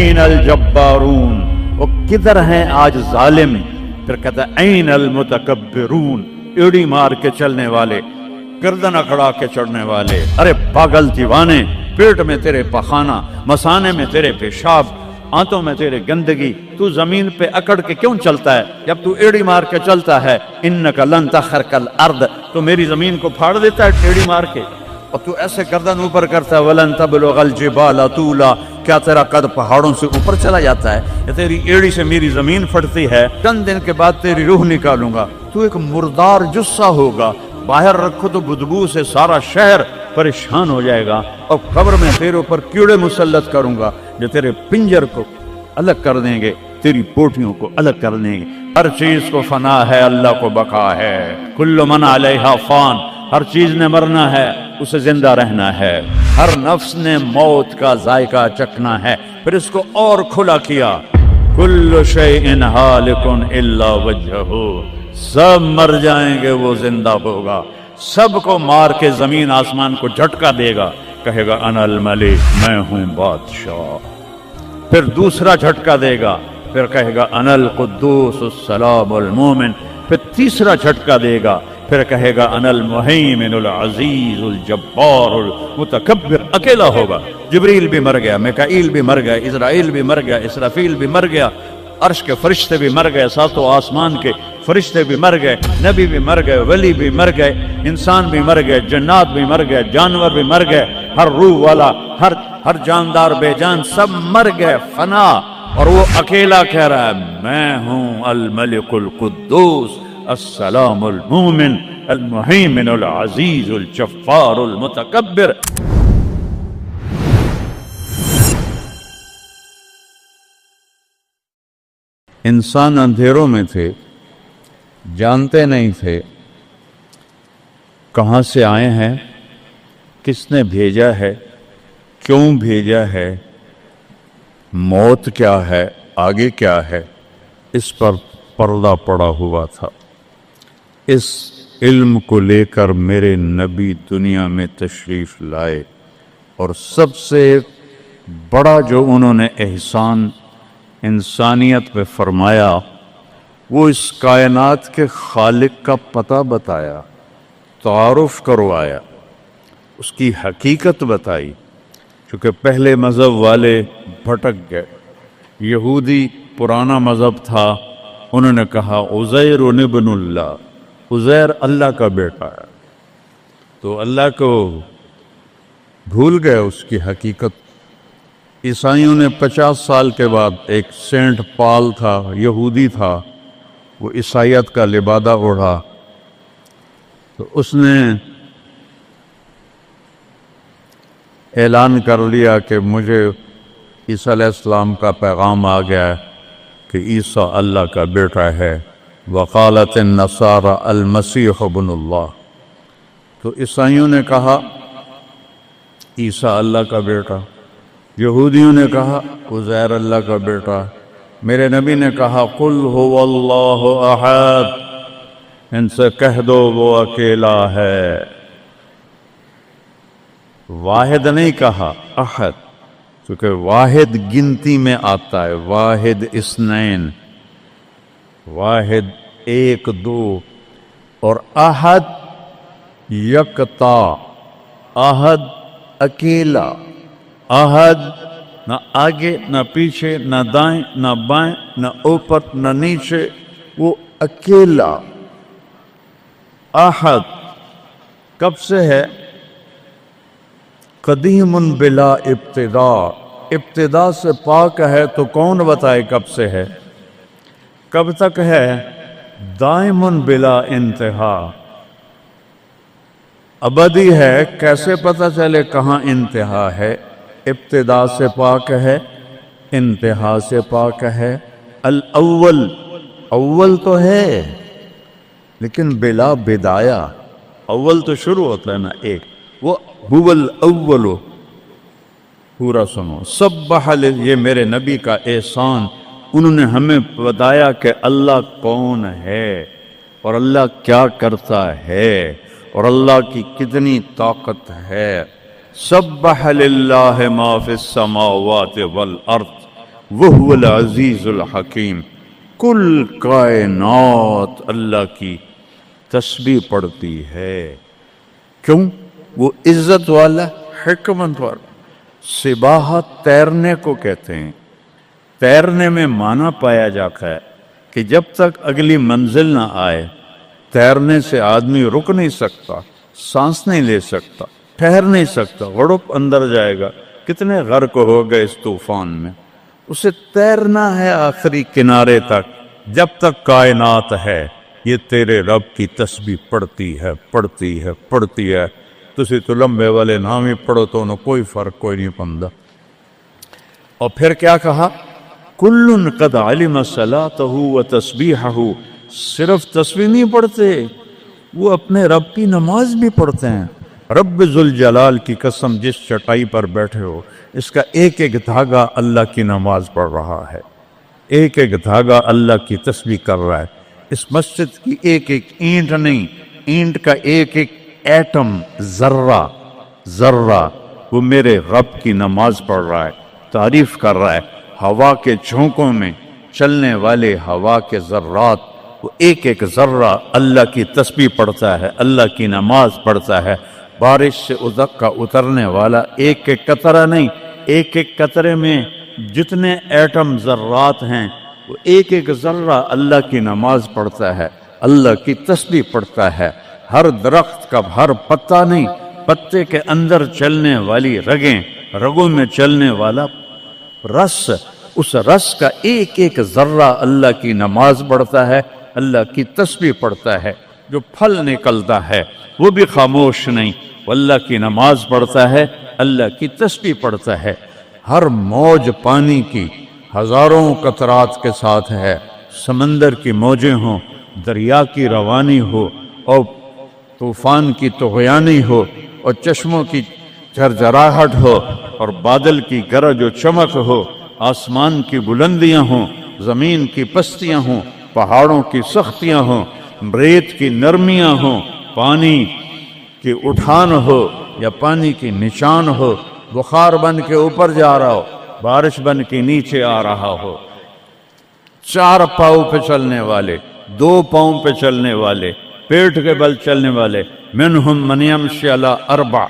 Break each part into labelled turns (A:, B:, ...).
A: N الجبارون، وہ کدھر ہیں آج ظالم؟ پھر کہتا ہے این المتکبرون، ایڑی مار کے چلنے والے، گردن اکھڑا کے چڑھنے والے۔ ارے پاگل دیوانے، پیٹ میں تیرے پخانہ، مثانے میں تیرے پیشاب، آنتوں میں تیرے گندگی، تو زمین پہ اکڑ کے کیوں چلتا ہے؟ جب تو ایڑی مار کے چلتا ہے، انک لن تخرق الارض، تو میری زمین کو پھاڑ دیتا ہے ایڑی مار کے، اور تو ایسے گردن اوپر کرتا ہے، ولن تبلغ الجبال طولا، کیا تیرا قد پہاڑوں سے اوپر چلا جاتا ہے؟ یا تیری ایڑی سے میری زمین پھٹتی ہے، چند دن کے بعد تیری روح نکالوں گا، تو ایک مردار جثہ ہوگا، باہر رکھو تو بدبو سے سارا شہر پریشان ہو جائے گا، اور قبر میں تیرے اوپر کیڑے مسلط کروں گا جو تیرے پنجر کو الگ کر دیں گے، تیری پوٹیوں کو الگ کر دیں گے۔ ہر چیز کو فنا ہے، اللہ کو بقا ہے، کل من علیہا فان، ہر چیز نے مرنا ہے، اسے زندہ رہنا ہے، ہر نفس نے موت کا ذائقہ چکھنا ہے۔ پھر اس کو اور کھلا کیا، کل شیء ہالک الا وجہہ، سب مر جائیں گے، وہ زندہ ہوگا، سب کو مار کے زمین آسمان کو جھٹکا دے گا، کہے گا انا الملک، میں ہوں بادشاہ۔ پھر دوسرا جھٹکا دے گا، پھر کہے گا انا القدوس السلام المومن، پھر تیسرا جھٹکا دے گا، پھر کہے گا انا المہیمن العزیز الجبار المتکبر۔ اکیلا ہوگا، جبریل بھی مر گیا، میکائیل بھی مر گیا، اسرائیل بھی مر گیا، اسرافیل بھی مر گیا، عرش کے فرشتے بھی مر گئے، ساتوں آسمان کے فرشتے بھی مر گئے، نبی بھی مر گئے، ولی بھی مر گئے، انسان بھی مر گئے، جنات بھی مر گئے، جانور بھی مر گئے، ہر روح والا، ہر جاندار بے جان سب مر گئے، فنا۔ اور وہ اکیلا کہہ رہا ہے میں ہوں الملک القدوس السلام المومن المہیمن العزیز الجبار المتکبر۔ انسان اندھیروں میں تھے، جانتے نہیں تھے کہاں سے آئے ہیں، کس نے بھیجا ہے، کیوں بھیجا ہے، موت کیا ہے، آگے کیا ہے، اس پر پردہ پڑا ہوا تھا۔ اس علم کو لے کر میرے نبی دنیا میں تشریف لائے، اور سب سے بڑا جو انہوں نے احسان انسانیت پہ فرمایا، وہ اس کائنات کے خالق کا پتہ بتایا، تعارف کروایا، اس کی حقیقت بتائی۔ چونکہ پہلے مذہب والے بھٹک گئے، یہودی پرانا مذہب تھا، انہوں نے کہا عزیر ابن اللہ، عزیر اللہ کا بیٹا ہے، تو اللہ کو بھول گئے اس کی حقیقت۔ عیسائیوں نے 50 سال کے بعد، ایک سینٹ پال تھا، یہودی تھا، وہ عیسائیت کا لبادہ اوڑھا، تو اس نے اعلان کر لیا کہ مجھے عیسیٰ علیہ السلام کا پیغام آ گیا ہے کہ عیسیٰ اللہ کا بیٹا ہے۔ وقالت النصارى المسیح ابن اللہ، تو عیسائیوں نے کہا عیسیٰ اللہ کا بیٹا، یہودیوں نے کہا عزیر اللہ کا بیٹا، میرے نبی نے کہا قل هو اللہ احد، ان سے کہہ دو وہ اکیلا ہے، واحد نہیں کہا، احد، کیونکہ واحد گنتی میں آتا ہے، واحد اثنین، واحد ایک دو، اور احد یکتا، احد اکیلا، احد نہ آگے نہ پیچھے نہ دائیں نہ بائیں نہ اوپر نہ نیچے، وہ اکیلا احد۔ کب سے ہے؟ قدیم بلا ابتدا، ابتدا سے پاک ہے، تو کون بتائے کب سے ہے؟ کب تک ہے؟ دائم بلا انتہا، ابدی ہے، کیسے پتہ چلے کہاں انتہا ہے؟ ابتدا سے پاک ہے، انتہا سے پاک ہے۔ الاول، اول تو ہے لیکن بلا بدایا، اول تو شروع ہوتا ہے نا ایک، وہ هو الاول، پورا سنو۔ سبح، یہ میرے نبی کا احسان، انہوں نے ہمیں بتایا کہ اللہ کون ہے اور اللہ کیا کرتا ہے اور اللہ کی کتنی طاقت ہے۔ سبح للہ ما فی السماوات والارض، وہو العزیز الحکیم. کل کائنات اللہ کی تسبیح پڑھتی ہے. کیوں؟ وہ عزت والا، حکمت والا. سباحت تیرنے کو کہتے ہیں. تیرنے میں معنی پایا جاتا ہے کہ جب تک اگلی منزل نہ آئے تیرنے سے آدمی رک نہیں سکتا، سانس نہیں لے سکتا، ٹھہر نہیں سکتا، غڑپ اندر جائے گا. کتنے غرق ہو گئے اس طوفان میں. اسے تیرنا ہے آخری کنارے تک. جب تک کائنات ہے یہ تیرے رب کی تسبیح پڑھتی ہے، پڑھتی ہے، پڑھتی ہے. تسی تو لمبے والے نام ہی پڑھو تو انہوں کوئی فرق کوئی نہیں پندہ. اور پھر کیا کہا؟ کل قد علم صلاتہ و تسبیحہ. صرف تسبیح نہیں پڑھتے، وہ اپنے رب کی نماز بھی پڑھتے ہیں. رب ذوالجلال کی قسم، جس چٹائی پر بیٹھے ہو اس کا ایک ایک دھاگا اللہ کی نماز پڑھ رہا ہے، ایک ایک دھاگا اللہ کی تسبیح کر رہا ہے. اس مسجد کی ایک ایک اینٹ نہیں، اینٹ کا ایک ایک ایٹم، ذرہ ذرہ وہ میرے رب کی نماز پڑھ رہا ہے، تعریف کر رہا ہے. ہوا کے جھونکوں میں چلنے والے ہوا کے ذرات، وہ ایک ایک ذرہ اللہ کی تسبیح پڑھتا ہے، اللہ کی نماز پڑھتا ہے. بارش سے ادک کا اترنے والا ایک ایک قطرہ نہیں، ایک ایک قطرے میں جتنے ایٹم ذرات ہیں وہ ایک ایک ذرہ اللہ کی نماز پڑھتا ہے، اللہ کی تسبیح پڑھتا ہے. ہر درخت کا ہر پتا نہیں، پتے کے اندر چلنے والی رگیں، رگوں میں چلنے والا رس، اس رس کا ایک ایک ذرہ اللہ کی نماز پڑھتا ہے، اللہ کی تسبیح پڑھتا ہے. جو پھل نکلتا ہے وہ بھی خاموش نہیں، وہ اللہ کی نماز پڑھتا ہے، اللہ کی تسبیح پڑھتا ہے. ہر موج پانی کی ہزاروں قطرات کے ساتھ ہے. سمندر کی موجیں ہوں، دریا کی روانی ہو، اور طوفان کی طغیانی ہو، اور چشموں کی جھرجھراہٹ ہو، اور بادل کی گرج و چمک ہو، آسمان کی بلندیاں ہوں، زمین کی پستیاں ہوں، پہاڑوں کی سختیاں ہوں، ریت کی نرمیاں ہوں، پانی کی اٹھان ہو یا پانی کی نشان ہو، بخار بن کے اوپر جا رہا ہو، بارش بن کے نیچے آ رہا ہو. 4 پاؤں پہ چلنے والے، 2 پاؤں پہ چلنے والے، پیٹ کے بل چلنے والے. منہم من یمشی علی 4،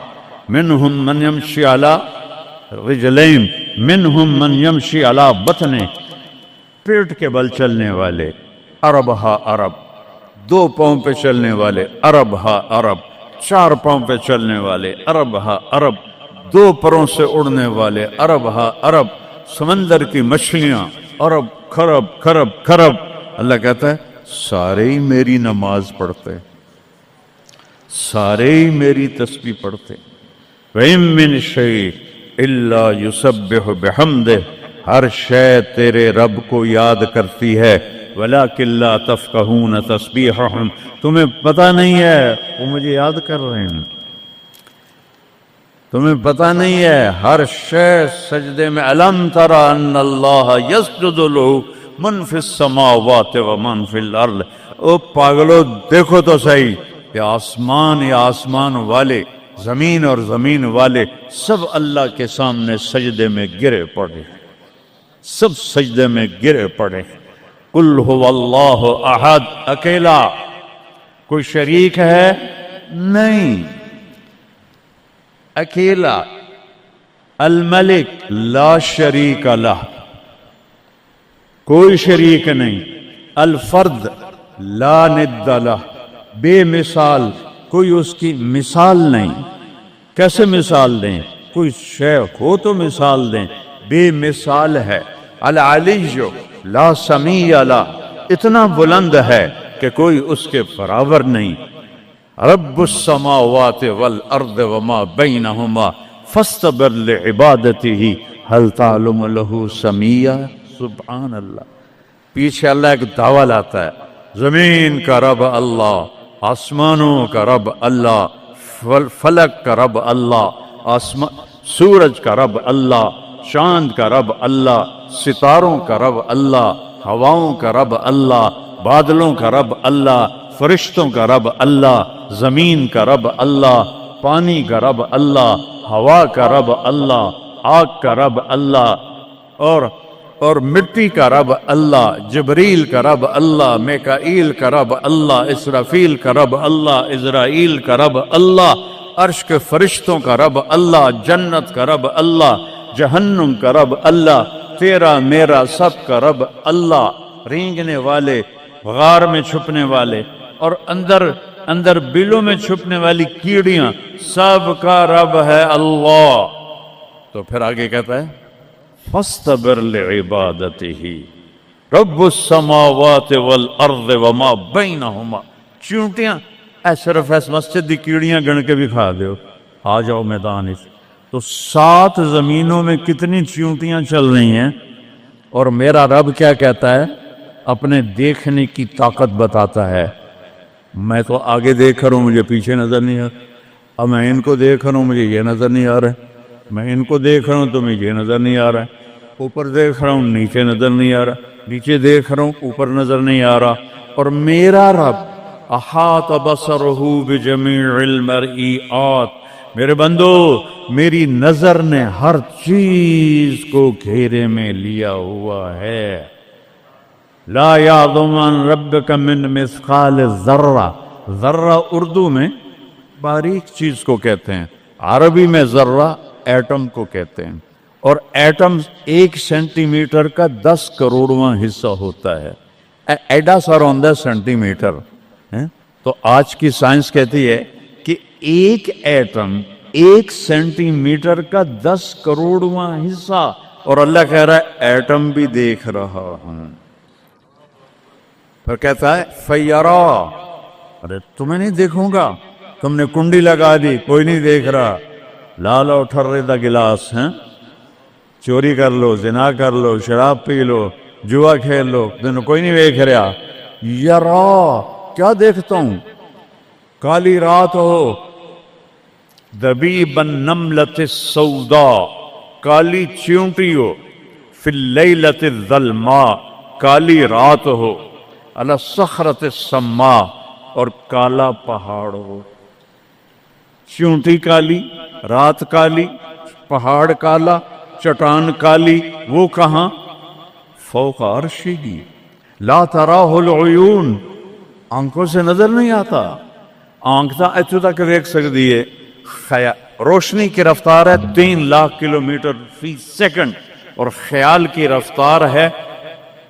A: منہم من یمشی علی رجلین، منہم من یمشی علی بطن. پیٹ کے بل چلنے والے عرب ہا عرب، 2 پاؤں پہ چلنے والے عرب ہا عرب، 4 پاؤں پہ چلنے والے عرب ہا عرب، 2 پروں سے اڑنے والے عرب ہا عرب. سمندر کی مچھلیاں عرب خرب خرب خرب. اللہ کہتا ہے سارے ہی میری نماز پڑھتے، سارے ہی میری تسبیح پڑھتے. وَإِن مِّن شَيْءٍ إِلَّا يُسَبِّحُ بِحَمْدِهِ. ہر شے تیرے رب کو یاد کرتی ہے. وَلَٰكِن لَّا تَفْقَهُونَ تَسْبِيحَهُمْ. تمہیں پتہ نہیں ہے وہ مجھے یاد کر رہے ہیں، تمہیں پتہ نہیں ہے. ہر شے سجدے میں. أَلَمْ تَرَ أَنَّ اللَّهَ يَسْجُدُ لَهُ مَنْ فِي السَّمَاوَاتِ وَمَنْ فِي الْأَرْضِ. او پاگلو دیکھو تو صحیح کہ آسمان یا آسمان والے، زمین اور زمین والے سب اللہ کے سامنے سجدے میں گرے پڑے، سب سجدے میں گرے پڑے. قل هو اللہ احد. اکیلا، کوئی شریک ہے نہیں، اکیلا. الملک لا شریک لہ، کوئی شریک نہیں. الفرد لا ند لہ، بے مثال، کوئی اس کی مثال نہیں. کیسے مثال دیں؟ کوئی شے ہو تو مثال دیں، بے مثال ہے. العلی لا سمیع لہ، اتنا بلند ہے کہ کوئی اس کے برابر نہیں. رب السماوات والارض وما بینہما فاستبر لعبادتہ هل تعلم له سمیع. سبحان اللہ. پیچھے اللہ ایک دعویٰ لاتا ہے، زمین کا رب اللہ، آسمانوں کا رب اللہ، فلک کا رب اللہ، سورج کا رب اللہ، چاند کا رب اللہ، ستاروں کا رب اللہ، ہواؤں کا رب اللہ، بادلوں کا رب اللہ، فرشتوں کا رب اللہ، زمین کا رب اللہ، پانی کا رب اللہ، ہوا کا رب اللہ، آگ کا رب اللہ، اور اور مٹی کا رب اللہ، جبریل کا رب اللہ، میکائیل کا رب اللہ، اسرافیل کا رب اللہ، اسرائیل کا رب اللہ، عرش کے فرشتوں کا رب اللہ، جنت کا رب اللہ، جہنم کا رب اللہ، تیرا میرا سب کا رب اللہ، رینگنے والے، غار میں چھپنے والے اور اندر بلوں میں چھپنے والی کیڑیاں، سب کا رب ہے اللہ۔ تو پھر آگے کہتا ہے فاصطبر لعبادتہ رب السماوات والارض وما بینہما۔ چونٹیاں صرف اس مسجد دی کیڑیاں گن کے بھی کھا دیو، آ جاؤ میدان اس۔ تو 7 زمینوں میں کتنی چونٹیاں چل رہی ہیں، اور میرا رب کیا کہتا ہے؟ اپنے دیکھنے کی طاقت بتاتا ہے۔ میں تو آگے دیکھ رہا ہوں، مجھے پیچھے نظر نہیں آ رہا، اب میں ان کو دیکھ رہا ہوں، مجھے یہ نظر نہیں آ رہا ہے، میں ان کو دیکھ رہا ہوں تو مجھے یہ نظر نہیں آ رہا ہے، اوپر دیکھ رہا ہوں نیچے نظر نہیں آ رہا، نیچے دیکھ رہا ہوں اوپر نظر نہیں آ رہا۔ اور میرا رب احاط بصرہ بجمیع المرئیات، میرے بندو میری نظر نے ہر چیز کو گھیرے میں لیا ہوا ہے۔ لا یعظم عن ربک من مثقال ذرہ، ذرہ اردو میں باریک چیز کو کہتے ہیں، عربی میں ذرہ ایٹم کو کہتے ہیں، اور ایٹم 1 سینٹی میٹر کا 10 کروڑواں حصہ ہوتا ہے، ایڈا سا ہوندہ سینٹی میٹر۔ تو آج کی سائنس کہتی ہے کہ ایک ایٹم 1 سینٹی میٹر کا 10 کروڑواں حصہ، اور اللہ کہہ رہا ہے ایٹم بھی دیکھ رہا ہوں۔ پھر کہتا ہے فیرا، ارے تمہیں نہیں دیکھوں گا، تم نے کنڈی لگا دی کوئی نہیں دیکھ رہا، لا لو ٹھرے دا گلاس ہیں، چوری کر لو، زنا کر لو، شراب پی لو، جوا کھیل لو، تمہیں کوئی نہیں دیکھ رہا۔ یرا، کیا دیکھتا ہوں؟ کالی رات ہو، دبیب النملۃ السوداء، کالی چیونٹی ہو، فی اللیلۃ الظلماء، کالی رات ہو، علی الصخرۃ السماء، اور کالا پہاڑ ہو۔ چیونٹی کالی، رات کالی، پہاڑ کالا، چٹان کالی، وہ کہاں؟ فوق عرشہ لا تراہ العیون، آنکھوں سے نظر نہیں آتا، آنکھ تا اتو تک دیکھ سکتی ہے، روشنی کی رفتار ہے 3 لاکھ کلومیٹر فی سیکنڈ، اور خیال کی رفتار ہے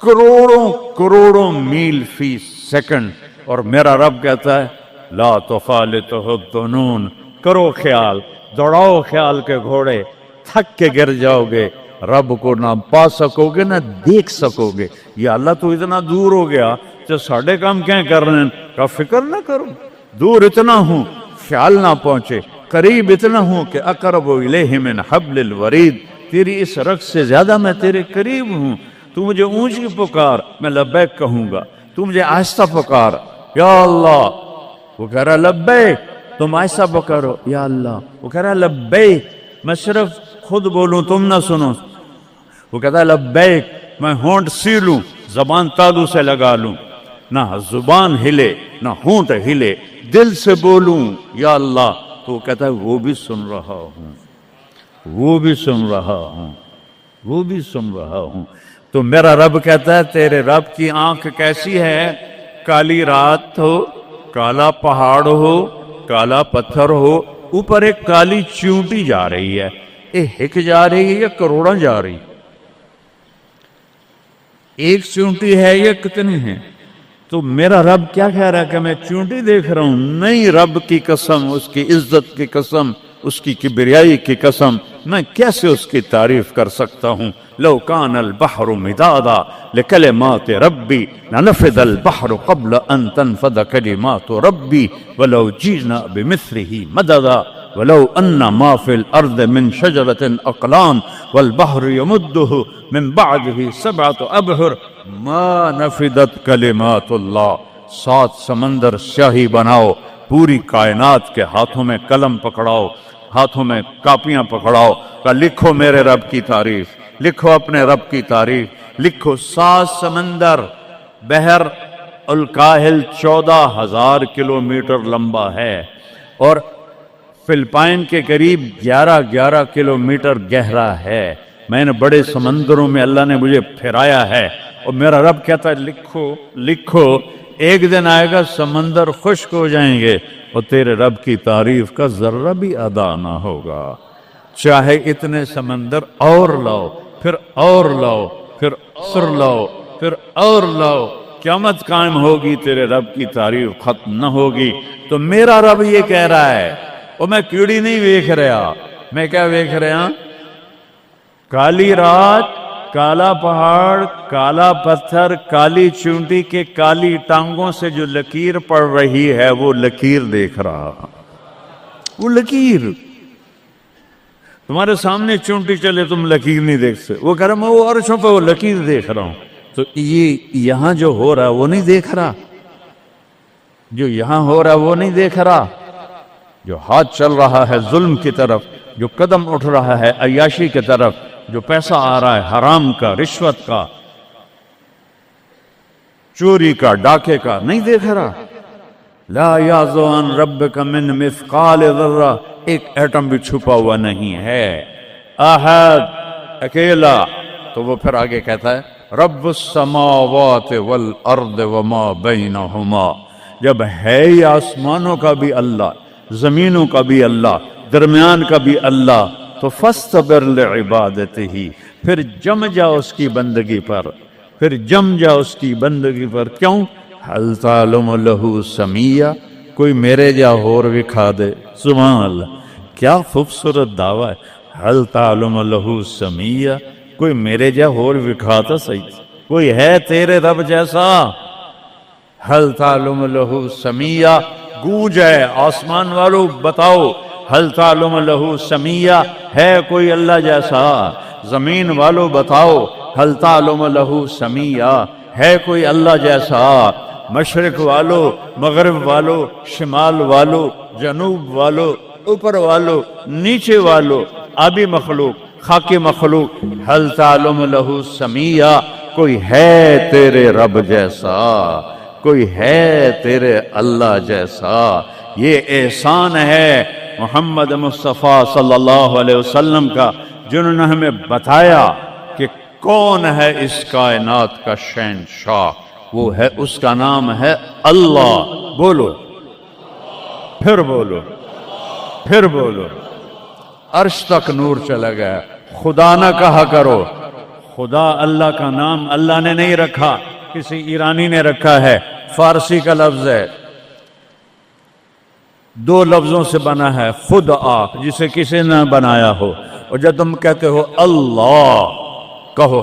A: کروڑوں میل فی سیکنڈ۔ اور میرا رب کہتا ہے لا تخالطہ الظنون، کرو خیال، دوڑاؤ خیال کے گھوڑے، تھک کے گر جاؤ گے، رب کو نہ پا سکو گے نہ دیکھ سکو گے۔ یا اللہ تو اتنا دور ہو گیا تو ساڑھے کام کیا کر رہے ہیں؟ کا فکر نہ کرو، دور اتنا ہوں خیال نہ پہنچے، قریب اتنا ہوں کہ اقرب الیہ من حبل الورید، تیری اس رگ سے زیادہ میں تیرے قریب ہوں۔ تو مجھے اونچی پکار، میں لبیک کہوں گا، تو مجھے آہستہ پکار، یا اللہ، وہ کہہ رہا لبیک، تم آہستہ پکارو یا اللہ، وہ کہہ رہا لبیک، میں صرف خود بولوں تم نہ سنو، وہ کہتا ہے لبیک، میں ہونٹ سیلوں، زبان تالو سے لگا لوں، نہ زبان ہلے نہ ہونٹ ہلے، دل سے بولوں یا اللہ، تو وہ کہتا ہے وہ بھی سن رہا ہوں، وہ بھی سن رہا ہوں، وہ بھی سن رہا ہوں۔ تو میرا رب کہتا ہے تیرے رب کی آنکھ کیسی ہے؟ کالی رات ہو، کالا پہاڑ ہو، کالا پتھر ہو، اوپر ایک کالی چیونٹی جا رہی ہے، ایک جا رہی ہے یا کروڑاں جا رہی؟ ایک چیونٹی ہے یا کتنی ہیں؟ تو میرا رب کیا کہہ رہا ہے کہ میں چیونٹی دیکھ رہا ہوں؟ نہیں، رب کی قسم، اس کی عزت کی قسم، اس کی کبریائی کی قسم، میں کیسے اس کی تعریف کر سکتا ہوں؟ لو کان البحر مدادا لکلمات ربی لنفد البحر قبل ان تنفد کلمات ربی ولو جئنا بمثله مددا ولو ان ما في الارض من شجرة اقلام والبحر يمده من بعده 7 ابحر ما نفدت کلمات اللہ۔ 7 سمندر سیاہی بناؤ، پوری کائنات کے ہاتھوں میں قلم پکڑاؤ، ہاتھوں میں کاپیاں پکڑاؤ، کہ لکھو میرے رب کی تعریف، لکھو اپنے رب کی تعریف، لکھو۔ 7 سمندر، بحر الکاہل 14,000 کلومیٹر لمبا ہے، اور فلپائن کے قریب 11 کلومیٹر گہرا ہے۔ میں نے بڑے سمندروں میں اللہ نے مجھے پھرایا ہے، اور میرا رب کہتا ہے لکھو لکھو، ایک دن آئے گا سمندر خشک ہو جائیں گے اور تیرے رب کی تعریف کا ذرہ بھی ادا نہ ہوگا، چاہے اتنے سمندر اور لاؤ، پھر اور لاؤ، پھر اور لاؤ، پھر اور لاؤ، قیامت قائم ہوگی تیرے رب کی تعریف ختم نہ ہوگی۔ تو میرا رب یہ کہہ رہا ہے، اور میں کیڑی نہیں ویکھ رہا، میں کیا ویکھ رہا؟ کالی رات، کالا پہاڑ، کالا پتھر، کالی چونٹی کے کالی ٹانگوں سے جو لکیر پڑ رہی ہے وہ لکیر دیکھ رہا، وہ لکیر تمہارے سامنے چونٹی چلے تم لکیر نہیں دیکھ سکتے، وہ کہہ رہا میں وہ عرشوں پہ وہ لکیر دیکھ رہا ہوں۔ تو یہ یہاں جو ہو رہا ہے وہ نہیں دیکھ رہا، جو یہاں ہو رہا ہے وہ نہیں دیکھ رہا، جو ہاتھ چل رہا ہے ظلم کی طرف، جو قدم اٹھ رہا ہے عیاشی کی طرف، جو پیسہ آ رہا ہے حرام کا، رشوت کا، چوری کا، ڈاکے کا، نہیں دیکھ رہا۔ لا یعزو عن ربک من مثقال ذرہ، ایک ایٹم بھی چھپا ہوا نہیں ہے، احد، اکیلا۔ تو وہ پھر آگے کہتا ہے رب السماوات والارض وما بینہما، جب ہے ہی آسمانوں کا بھی اللہ، زمینوں کا بھی اللہ، درمیان کا بھی اللہ، تو فاصطبر لعبادتہ، پھر جم جا اس کی بندگی پر، پھر جم جا اس کی بندگی پر۔ کیوں؟ حل تعلم لہ سمیہ، کوئی میرے جا ہور وکھا دے، سبحان اللہ، کیا خوبصورت دعویٰ ہے، حل تعلم لہ سمیہ، کوئی میرے جا ہور وکھا تا صحیح، کوئی ہے تیرے رب جیسا؟ حل تعلم لہ سمیہ، گونج ہے آسمان والو بتاؤ، حل تعلم لہ سمیہ، ہے کوئی اللہ جیسا؟ زمین والو بتاؤ، حل تعلم لہ سمیہ، ہے کوئی اللہ جیسا؟ مشرق والو، مغرب والو، شمال والو، جنوب والو، اوپر والو، نیچے والو، آبی مخلوق، خاکی مخلوق، حل تعلم لہ سمیہ، کوئی ہے تیرے رب جیسا، کوئی ہے تیرے اللہ جیسا؟ یہ احسان ہے محمد مصطفیٰ صلی اللہ علیہ وسلم کا، جنہوں نے ہمیں بتایا کہ کون ہے اس کائنات کا شہنشاہ، وہ ہے، اس کا نام ہے اللہ۔ بولو، پھر بولو، پھر بولو، عرش تک نور چلا گیا۔ خدا نہ کہا کرو، خدا اللہ کا نام اللہ نے نہیں رکھا، کسی ایرانی نے رکھا ہے، فارسی کا لفظ ہے، دو لفظوں سے بنا ہے، خود آ، جسے کسی نے بنایا ہو، اور جب تم کہتے ہو اللہ، کہو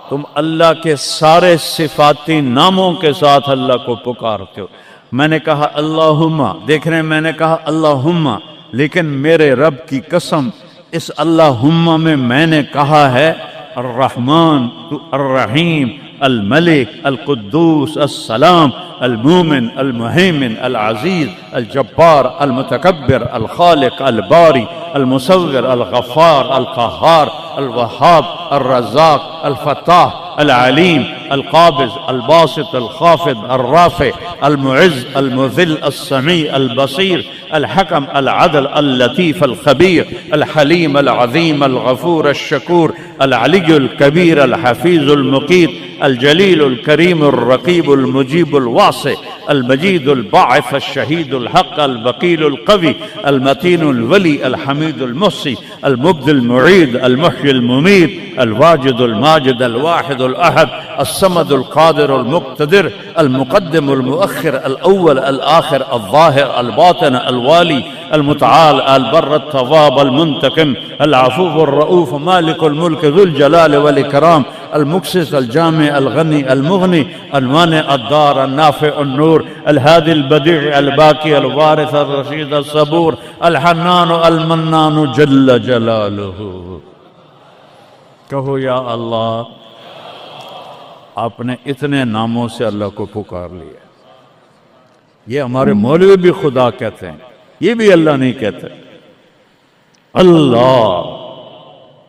A: تم اللہ کے سارے صفاتی ناموں کے ساتھ اللہ کو پکارتے ہو۔ میں نے کہا اللہم، دیکھ رہے ہیں میں نے کہا اللہم، لیکن میرے رب کی قسم اس اللہم میں نے کہا ہے الرحمن، الرحیم، الملک، القدوس، السلام، المومن، المہیمن، العزیز، الجبار، المتکبر، الخالق، الباری، المصور، الغفار، القہار، الوہاب، الرزاق، الفتاح، العلیم، القابض، الباسط، الخافض، الرافع، المعز، المذل، السمیع، البصیر، الحکم، العدل، اللطیف، الخبیر، الحلیم، العظیم، الغفور، الشکور، العلی الکبیر، الحفیظ، المقیت، الجلیل، الکریم، الرقیب، المجیب، الواسع، المجید، الباعث، الشہید، الحق، الوکیل، القوی، المتین، الولی، الحمید، المحصی، المبدی، المعید، المحیی، الممیت، الواجد، الماجد، الواحد، الأحد، الصمد، القادر، المقتدر، المقدم، المؤخر، الأول، الآخر، الظاهر، الباطن، الوالي، المتعال، البر، التواب، المنتقم، العفو، الرؤوف، مالك الملك، ذو الجلال والإكرام، المقسط، الجامع، الغني، المغني، المانع، الدار، النافع، النور، الهادي، البديع، الباقي، الوارث، الرشيد، الصبور، الحنان، المنان، جل جلاله۔ کہو یا اللہ، آپ نے اتنے ناموں سے اللہ کو پکار لیا۔ یہ ہمارے مولوی بھی خدا کہتے ہیں، یہ بھی اللہ نہیں کہتے۔ اللہ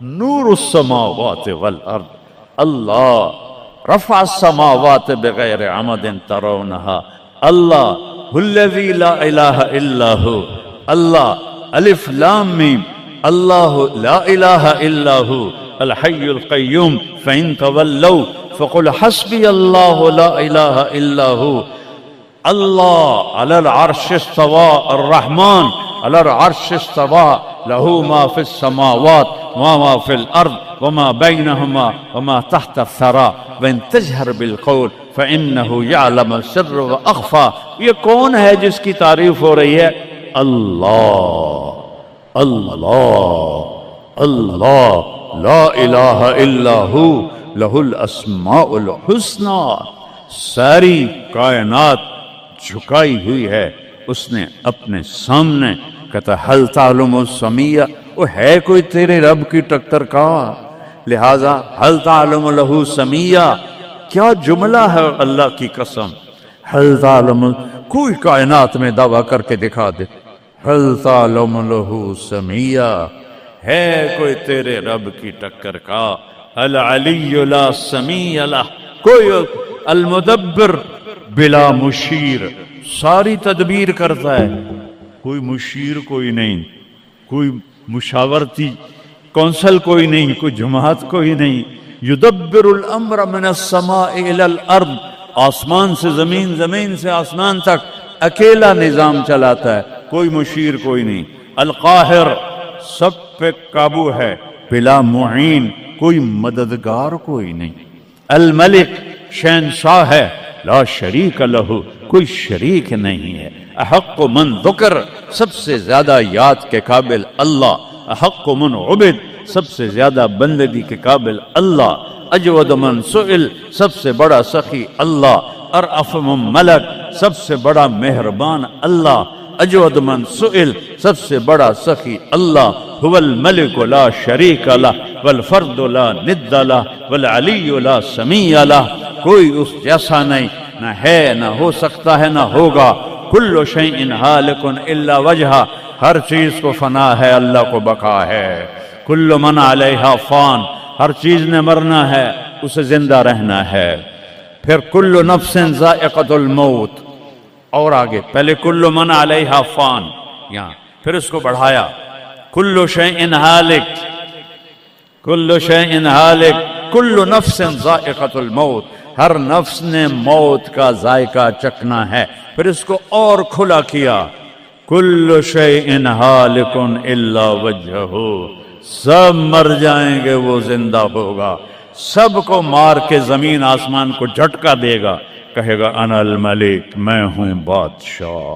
A: نور السماوات والارض، اللہ رفع السماوات بغیر عمد ترونہا، اللہ الذی لا الہ الا ہو، اللہ الف لام میم اللہ لا الہ الا ہو الحی القیوم فإن تولوا فقل حسبی اللہ لا الہ الا ہو اللہ علی العرش استوى الرحمن علی العرش استوى له ما في السماوات وما في الأرض وما بينهما وما تحت الثرى وإن تجهر بالقول فإنه يعلم السر وأخفى. یہ کون ہے جس کی تعریف ہو رہی ہے؟ اللہ اللہ اللہ لا الہ الا ہو لہ الاسماء الحسنى. ساری کائنات جھکائی ہوئی ہے اس نے اپنے سامنے. کہتا حل تعلم السمیہ، وہ ہے کوئی تیرے رب کی ٹکر کا؟ لہذا حل تعلم لہ سمیہ، کیا جملہ ہے اللہ کی قسم. حل تعلم، کوئی کائنات میں دعویٰ کر کے دکھا دے حل تعلم لہ سمیہ، ہے کوئی تیرے رب کی ٹکر کا. العلی لا سمیہ لہ، کوئی المدبر بلا مشیر، ساری تدبیر کرتا ہے، کوئی مشیر کوئی نہیں، کوئی مشاورتی کونسل کوئی نہیں، کوئی جماعت کوئی نہیں. یدبر الامر من السماء الى الارض، آسمان سے زمین، زمین سے آسمان تک اکیلا نظام چلاتا ہے، کوئی مشیر کوئی نہیں. القاہر، سب پہ قابو ہے، بلا معین، کوئی مددگار کوئی نہیں. الملک، شہنشاہ ہے، لا شریک لہ، کوئی شریک نہیں ہے. احق من ذکر، سب سے زیادہ یاد کے قابل اللہ. احق من عبد، سب سے زیادہ بندگی کے قابل اللہ. اجود من سئل، سب سے بڑا سخی اللہ. ارأف من ملک، سب سے بڑا مہربان اللہ. اجود من سئل، سب سے بڑا سخی اللہ. هو الملک لا شریک لہ والفرد لا ند لہ والعلی لا سمیع لہ، کوئی اس جیسا نہیں، نہ ہے، نہ ہو سکتا ہے، نہ ہوگا. کل شیء ہالک الا وجہہ، ہر چیز کو فنا ہے، اللہ کو بقا ہے. کل من علیہا فان، ہر چیز نے مرنا ہے، اسے زندہ رہنا ہے. پھر کل نفس ذائقۃ الموت، اور آگے پہلے کل من علیہا فان یہاں، پھر اس کو بڑھایا کل شیء ہالک، کل شیء ہالک، کل نفس ذائقۃ الموت، ہر نفس نے موت کا ذائقہ چکھنا ہے. پھر اس کو اور کھلا کیا کل شیء ہالک الا وجہہ، سب مر جائیں گے، وہ زندہ ہوگا. سب کو مار کے زمین آسمان کو جھٹکا دے گا، کہے گا انا الملک، میں ہوں بادشاہ.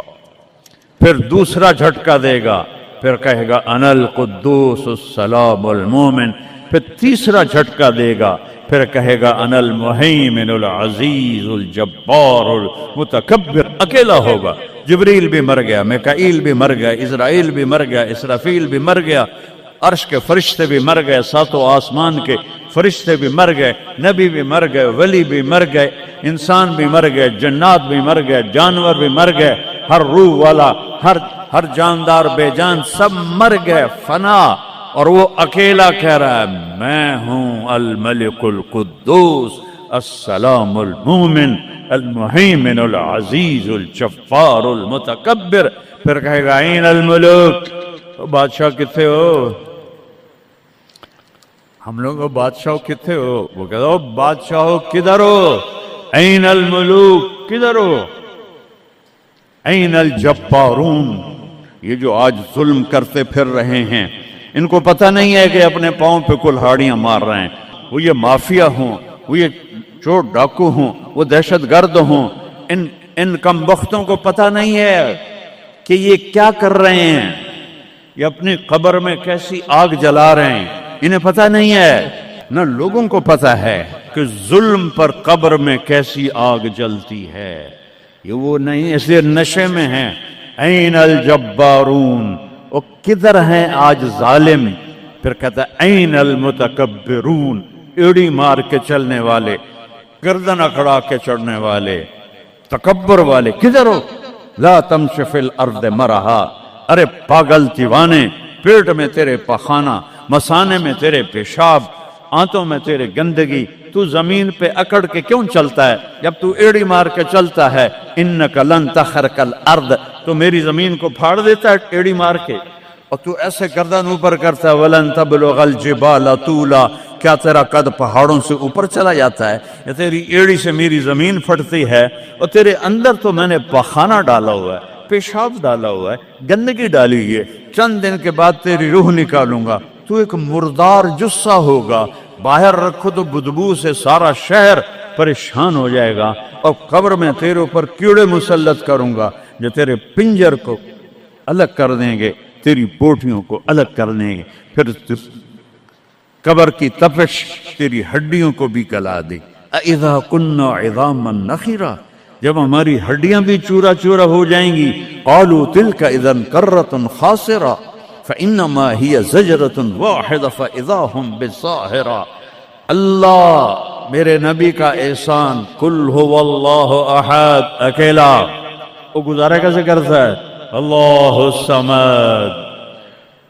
A: پھر دوسرا جھٹکا دے گا، پھر کہے گا انا القدوس السلام المومن. پھر تیسرا جھٹکا دے گا، پھر کہے گا انا المہیمن العزیز الجبار المتکبر. اکیلا ہوگا. جبریل بھی مر گیا، میکائیل بھی مر گیا، اسرائیل بھی مر گیا، اسرافیل بھی مر گیا، عرش کے فرشتے بھی مر گئے، ساتوں آسمان کے فرشتے بھی مر گئے، نبی بھی مر گئے، ولی بھی مر گئے، انسان بھی مر گئے، جنات بھی مر گئے، جانور بھی مر گئے، ہر روح والا، ہر جاندار بے جان سب مر گئے، فنا. اور وہ اکیلا کہہ رہا ہے میں ہوں الملک القدوس السلام المومن المہیمن العزیز الجبار المتکبر. پھر کہے گا این الملوک، بادشاہ کتنے ہو؟ ہم لوگ بادشاہ کتنے ہو؟ وہ کہتا ہو بادشاہ کدھر ہو؟ این الملوک، کدھر ہو؟ این الجبارون، یہ جو آج ظلم کرتے پھر رہے ہیں، ان کو پتہ نہیں ہے کہ اپنے پاؤں پہ کلہاڑیاں مار رہے ہیں. وہ یہ مافیا ہوں، وہ یہ چور ڈاکو ہوں، وہ دہشت گرد ہوں، ان کم بختوں کو پتہ نہیں ہے کہ یہ کیا کر رہے ہیں، یہ اپنی قبر میں کیسی آگ جلا رہے ہیں. انہیں پتہ نہیں ہے، نہ لوگوں کو پتہ ہے کہ ظلم پر قبر میں کیسی آگ جلتی ہے. یہ وہ نہیں، اس لیے نشے میں ہیں. این الجبارون، وہ کدھر ہیں آج ظالم؟ پھر کہتا ہے این المتکبرون، ایڑی مار کے چلنے والے، گردن اکھڑا کے چڑھنے والے، تکبر والے، کدھر ہو؟ لا تمشی فی الارض مرحا، ارے پاگل دیوانے، پیٹ میں تیرے پخانہ، مسانے میں تیرے پیشاب، آنتوں میں تیرے گندگی، تو زمین پہ اکڑ کے کیوں چلتا ہے جب تو ایڑی مار کے چلتا ہے؟ انک لن تخرق الارض، تو میری زمین کو پھاڑ دیتا ہے ایڑی مار کے. اور تو ایسے گردن اوپر کرتا ہے وَلَن تَبْلُغَ الْجِبَالَ طُولًا، کیا تیرا قد پہاڑوں سے اوپر چلا جاتا ہے؟ یا تیری ایڑی سے میری زمین پھٹتی ہے؟ اور تیرے اندر تو میں نے پخانہ ڈالا ہوا ہے، پیشاب ڈالا ہوا ہے، گندگی ڈالی ہے، چند دن کے بعد تیری روح نکالوں گا، تو ایک مردار جثہ ہوگا، باہر رکھو تو بدبو سے سارا شہر پریشان ہو جائے گا، اور قبر میں تیرے اوپر کیڑے مسلط کروں گا جو تیرے پنجر کو الگ کر دیں گے، تیری بوٹیوں کو الگ کر دیں گے، پھر قبر کی تپش تیری ہڈیوں کو بھی گلا دے۔ اذا كنا عظاما نخرا، جب ہماری ہڈیاں بھی چورا چورا ہو جائیں گی، قالوا تلك اذا كرة خاسرة فانما هي زجرة واحدة فاذا هم بالساهرة۔ اللہ میرے نبی کا احسان، قل هو اللہ احد، اکیلا، وہ گزارا کیسے کرتا ہے؟ اللہ الصمد،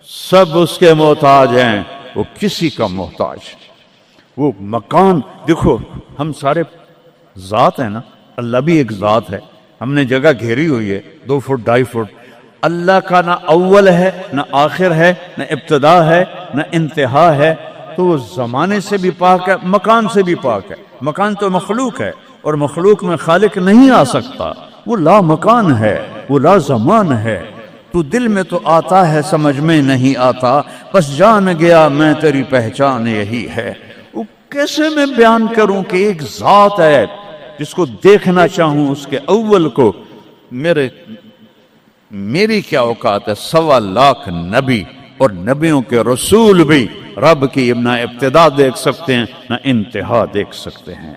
A: سب اس کے محتاج ہیں، وہ کسی کا محتاج۔ وہ مکان دیکھو، ہم سارے ذات ہیں نا، اللہ بھی ایک ذات ہے، ہم نے جگہ گھیری ہوئی ہے 2 فٹ 2.5 فٹ۔ اللہ کا نہ اول ہے نہ آخر ہے نہ ابتدا ہے نہ انتہا ہے، تو وہ زمانے سے بھی پاک ہے، مکان سے بھی پاک ہے۔ مکان تو مخلوق ہے، اور مخلوق میں خالق نہیں آ سکتا، وہ لا مکان ہے، وہ لا زمان ہے۔ تو دل میں تو آتا ہے، سمجھ میں نہیں آتا، بس جان گیا میں تیری پہچان یہی ہے۔ وہ کیسے میں بیان کروں کہ ایک ذات ہے جس کو دیکھنا چاہوں اس کے اول کو، میری کیا اوقات ہے؟ 1.25 لاکھ نبی اور نبیوں کے رسول بھی رب کی نہ ابتدا دیکھ سکتے ہیں نہ انتہا دیکھ سکتے ہیں۔